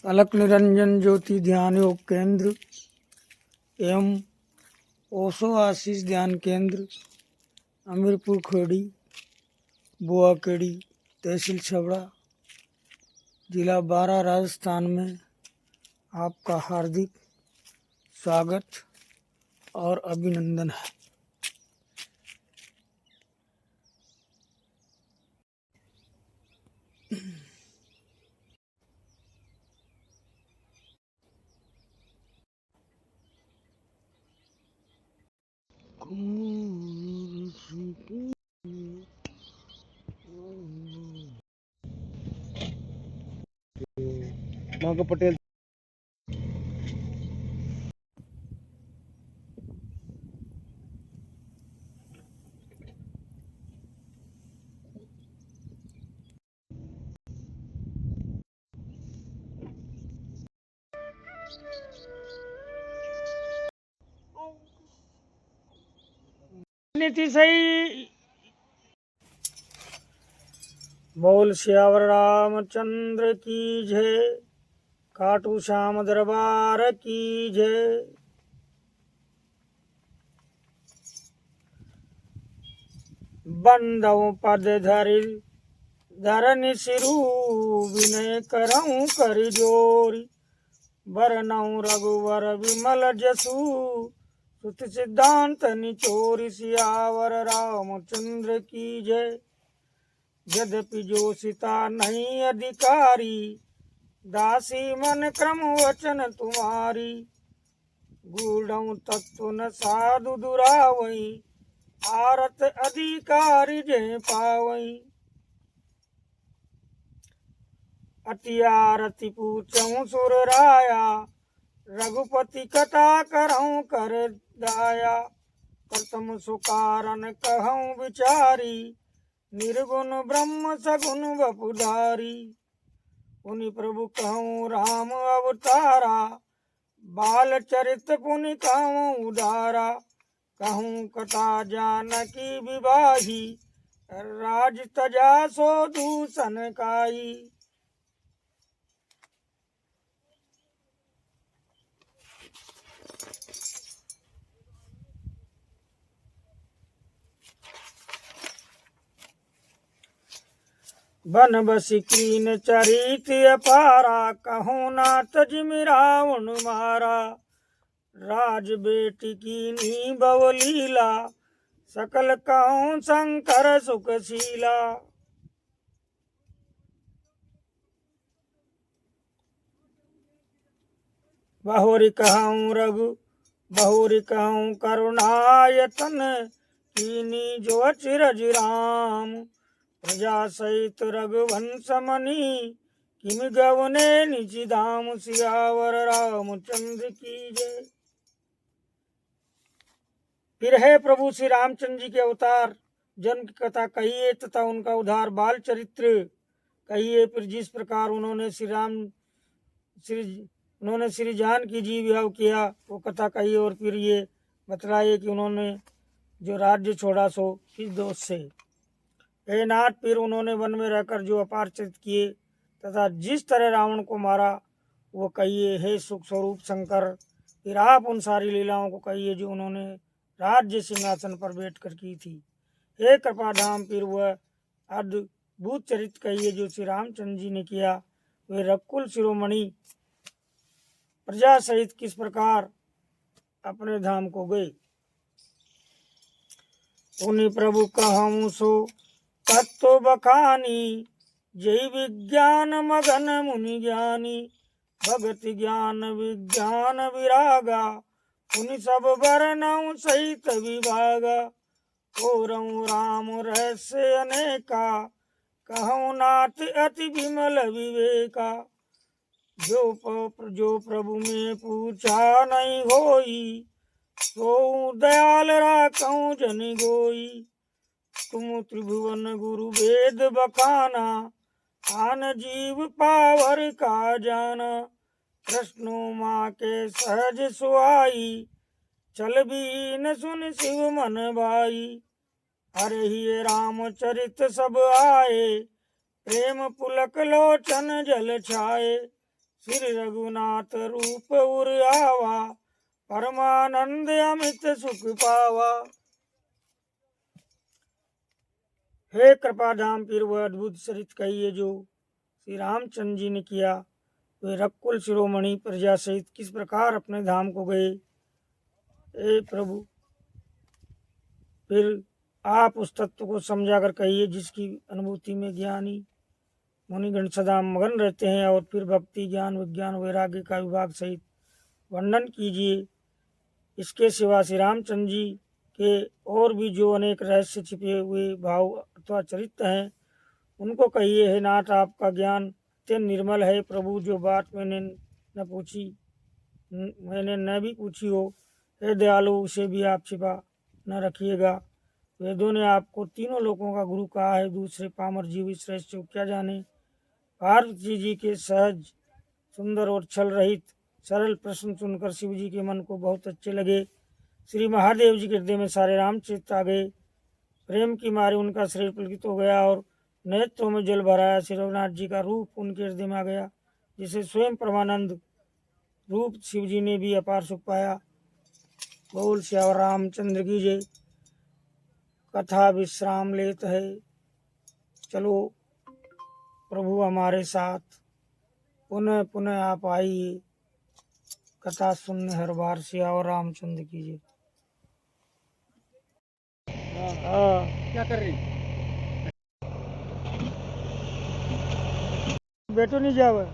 अलक निरंजन ज्योति ध्यान योग केंद्र एवं ओशो आशीष ध्यान केंद्र अमीरपुर खेड़ी बुआकेड़ी तहसील छबड़ा जिला बारा राजस्थान में आपका हार्दिक स्वागत और अभिनंदन है। मांगो पटेल नीति सही बोल श्यावर रामचंद्र की जय, खाटू श्याम दरबार की जय। बंदव पद धरनि सिरु विनय करऊं कर जोरी, बरनऊं रघुवर विमल जसु सुत सिद्धांत निचोरी। सियावर रामचंद्र की जय। यद्यपि जो सीता नहीं अधिकारी, दासी मन क्रम वचन तुम्हारी। गूढ़ तत्व न साधु दुरावई, आरत अधिकारी जय पावई। अति आरती पूछऊं सुर राया, रघुपति कथा करऊं कर दाया। प्रथम सुकारन कहूं विचारी, निर्गुण ब्रह्म सगुण वपुधारी। पुनि प्रभु कहूं राम अवतारा, बाल चरित पुनि कहूं उदारा। कहूं कथा जानकी विवाही, राज तजा सो दूषण काई। बन बसी कीन चरित अपारा, कहूं नाथ जिमि रावण मारा। राज बेटी कीनी बवलीला, सकल कहूं शंकर सुखशीला। बहुरी कहूं करुणायतन, कीनी जो अचिरज राम। प्रजा सहित रघुवंश मणि, किम गवने निज धाम। सियावर रामचंद्र की जय। फिर है प्रभु श्री रामचंद्र जी के अवतार जन्म की कथा कहिए तथा उनका उद्धार बाल चरित्र कहिए। फिर जिस प्रकार उन्होंने श्री जानकी जी विवाह किया वो कथा कहिए। और फिर ये बतलाइए कि उन्होंने जो राज्य छोड़ा सो किस दोष से। हे नाथ, फिर उन्होंने वन में रहकर जो अपार चरित किए तथा जिस तरह रावण को मारा वो कहिए। हे सुख स्वरूप शंकर, फिर आप उन सारी लीलाओं को कहिए जो उन्होंने राज्य सिंहासन पर बैठकर की थी। हे कृपाधाम, फिर वह अद्भुत चरित कहिए जो श्री रामचंद्र जी ने किया। वे रघुकुल शिरोमणि प्रजा सहित किस प्रकार अपने धाम को गए। उन्हीं प्रभु कहूं सो तत्व बखानी, जय विज्ञान मगन मुनि ज्ञानी। भगति ज्ञान विज्ञान विरागा, उन सब वर्णों सहित विभागा। ओरऊं राम रहस्य अनेका, कहूं नाथ अति विमल विवेका। जो प्रभु में पूछा नहीं होई, तो दयाल राखऊं जन गोई। तुम त्रिभुवन गुरु वेद बखाना, आन जीव पावर का जाना। कृष्णो माँ के सहज सुहाई, चल भी न सुन शिव मन भाई। हरे ही रामचरित सब आए, प्रेम पुलक लोचन जल छाए। श्री रघुनाथ रूप उर आवा, परमानंद अमित सुख पावा। हे कृपाधाम पीर, वह अद्भुत चरित कहिए जो श्री रामचंद्र जी ने किया। वे रकुल शिरोमणि प्रजा सहित किस प्रकार अपने धाम को गए। हे प्रभु, फिर आप उस तत्व को समझा कर कहिए जिसकी अनुभूति में ज्ञानी मुनिगण सदा मगन रहते हैं, और फिर भक्ति, ज्ञान, विज्ञान, वैराग्य का विभाग सहित वर्णन कीजिए। इसके सिवा श्री रामचंद्र जी के और भी जो अनेक रहस्य छिपे हुए भाव अथवा चरित्र हैं, उनको कहिए। हे नाथ, आपका ज्ञान अत्यंत निर्मल है। प्रभु, जो बात मैंने न भी पूछी हो, हे दयालु, उसे भी आप छिपा न रखिएगा। वेदों ने आपको तीनों लोकों का गुरु कहा है, दूसरे पामर जीव इस रहस्य को क्या जाने। पार्वती जी के सहज, सुंदर और छल रहित सरल प्रश्न सुनकर शिव जी के मन को बहुत अच्छे लगे। श्री महादेव जी के हृदय में सारे रामचरित्र आ गए। प्रेम की मारे उनका शरीर पुलकित हो गया और नेत्रों में जल भराया। श्री रघुनाथ जी का रूप उनके हृदय में आ गया, जिसे स्वयं परमानंद रूप शिव जी ने भी अपार सुख पाया। बोल श्यावर रामचंद्र की जय। कथा विश्राम लेत है, चलो प्रभु हमारे साथ पुनः पुनः आप आइए, कथा सुनने हर बार। श्यावर रामचंद्र की जय। क्या कर रही? बेटो नहीं जावे।